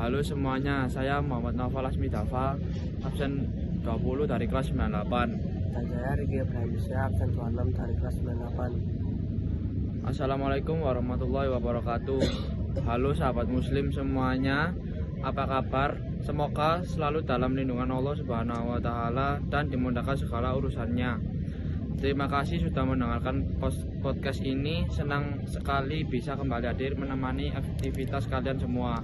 Halo semuanya, saya Muhammad Naufal Asmidafa, absen 20 dari kelas 98. Dan saya Riki Ibrahim Syah, absen 26 dari kelas 98. Assalamualaikum warahmatullahi wabarakatuh. Halo sahabat muslim semuanya, apa kabar? Semoga selalu dalam lindungan Allah Subhanahu wa Ta'ala dan dimudahkan segala urusannya. Terima kasih sudah mendengarkan podcast ini. Senang sekali bisa kembali hadir menemani aktivitas kalian semua.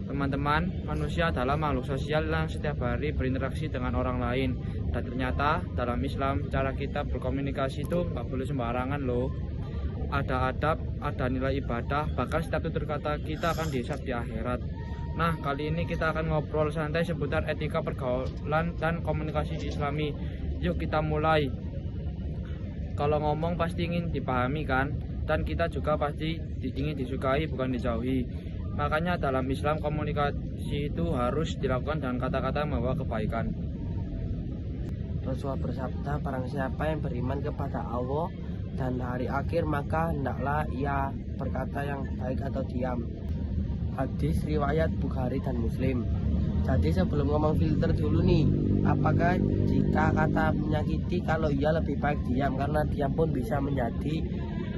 Teman-teman, manusia adalah makhluk sosial yang setiap hari berinteraksi dengan orang lain. Dan ternyata dalam Islam cara kita berkomunikasi itu nggak boleh sembarangan loh. Ada adab, ada nilai ibadah, bahkan setiap tutur kata kita akan dihisab di akhirat. Nah, kali ini kita akan ngobrol santai seputar etika pergaulan dan komunikasi Islami. Yuk kita mulai. Kalau ngomong pasti ingin dipahami kan? Dan kita juga pasti ingin disukai bukan dijauhi. Makanya dalam Islam komunikasi itu harus dilakukan dengan kata-kata yang membawa kebaikan. Rasulullah bersabda, barang siapa yang beriman kepada Allah dan hari akhir, maka hendaklah ia berkata yang baik atau diam. Hadis riwayat Bukhari dan Muslim. Jadi sebelum ngomong filter dulu nih, apakah jika kata menyakiti, kalau iya lebih baik diam, karena diam pun bisa menjadi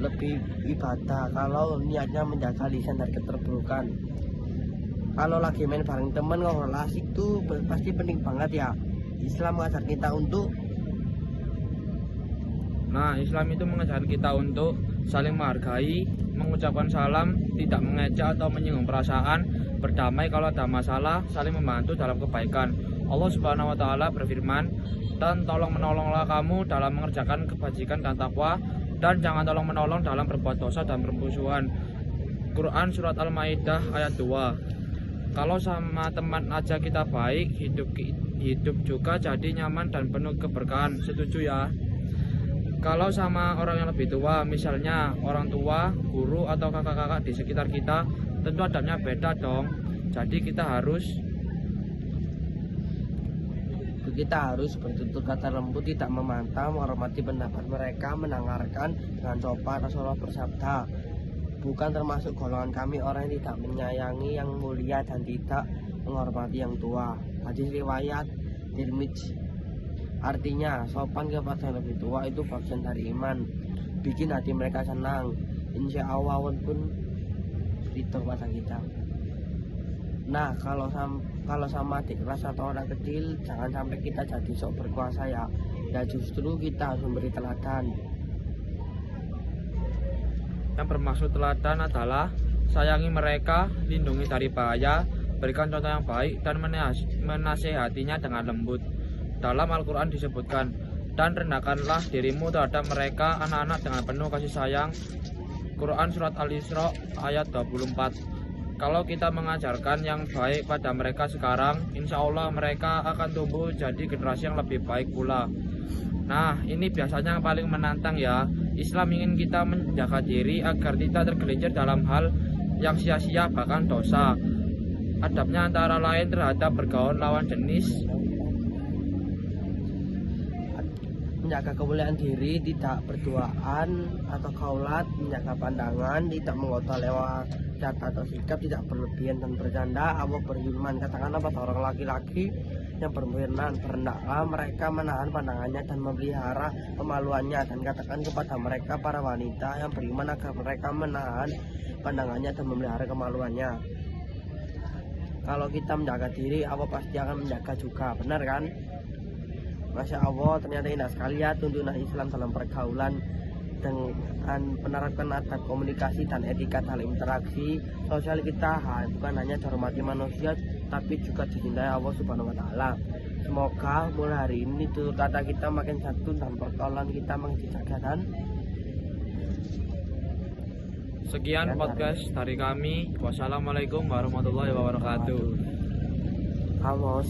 lebih ibadah kalau niatnya menjaga lisan dari keterburukan. Kalau lagi main bareng temen ngobrol asik tuh pasti penting banget ya. Islam mengajar kita untuk Islam itu mengajarkan kita untuk saling menghargai, mengucapkan salam, tidak mengejek atau menyinggung perasaan, berdamai kalau ada masalah, saling membantu dalam kebaikan. Allah Subhanahu wa Ta'ala berfirman, dan tolong menolonglah kamu dalam mengerjakan kebajikan dan takwa, dan jangan tolong menolong dalam berbuat dosa dan permusuhan. Quran surat Al-Maidah ayat 2. Kalau sama teman aja kita baik, hidup juga jadi nyaman dan penuh keberkahan. Setuju ya? Kalau sama orang yang lebih tua, misalnya orang tua, guru atau kakak-kakak di sekitar kita, tentu adabnya beda dong. Jadi kita harus bertutur kata lembut, tidak memantah, menghormati pendapat mereka, mendengarkan dengan sopan. Rasulullah bersabda, bukan termasuk golongan kami orang yang tidak menyayangi yang mulia dan tidak menghormati yang tua. Hadis riwayat Tirmidzi. Artinya sopan kepada yang lebih tua itu bagian dari iman, bikin hati mereka senang, insya Allah pun ridho pada kita. Nah, kalau sama adik kelas atau orang kecil, jangan sampai kita jadi sok berkuasa ya. Ya justru kita harus memberi teladan. Yang bermaksud teladan adalah sayangi mereka, lindungi dari bahaya, berikan contoh yang baik, dan menasehatinya dengan lembut. Dalam Al-Quran disebutkan, dan rendahkanlah dirimu terhadap mereka anak-anak dengan penuh kasih sayang. Quran surat Al-Isra ayat 24. Kalau kita mengajarkan yang baik pada mereka sekarang, insya Allah mereka akan tumbuh jadi generasi yang lebih baik pula. Nah, ini biasanya yang paling menantang ya. Islam ingin kita menjaga diri agar tidak tergelincir dalam hal yang sia-sia bahkan dosa. Adabnya antara lain terhadap bergaul lawan jenis, menjaga kemuliaan diri, tidak berduaan atau kaulat, menjaga pandangan, tidak mengotor lewat kata atau sikap, tidak berlebihan dan bercanda. Allah berfirman, katakanlah pada orang laki-laki yang berfirman, hendaklah mereka menahan pandangannya dan memelihara kemaluannya, dan katakan kepada mereka para wanita yang beriman agar mereka menahan pandangannya dan memelihara kemaluannya. Kalau kita menjaga diri, Allah pasti akan menjaga juga, benar kan? Masya Allah, ternyata indah sekali ya tuntunan Islam dalam pergaulan dengan menerapkan adab komunikasi dan etika dalam interaksi sosial kita. Bukan hanya dihormati manusia, tapi juga dicintai Allah Subhanahu wa Ta'ala. Semoga mulai hari ini tutur kata kita makin santun dan pergaulan kita makin dijaga. Dan sekian podcast dari kami. Wassalamualaikum warahmatullahi wabarakatuh. Amos.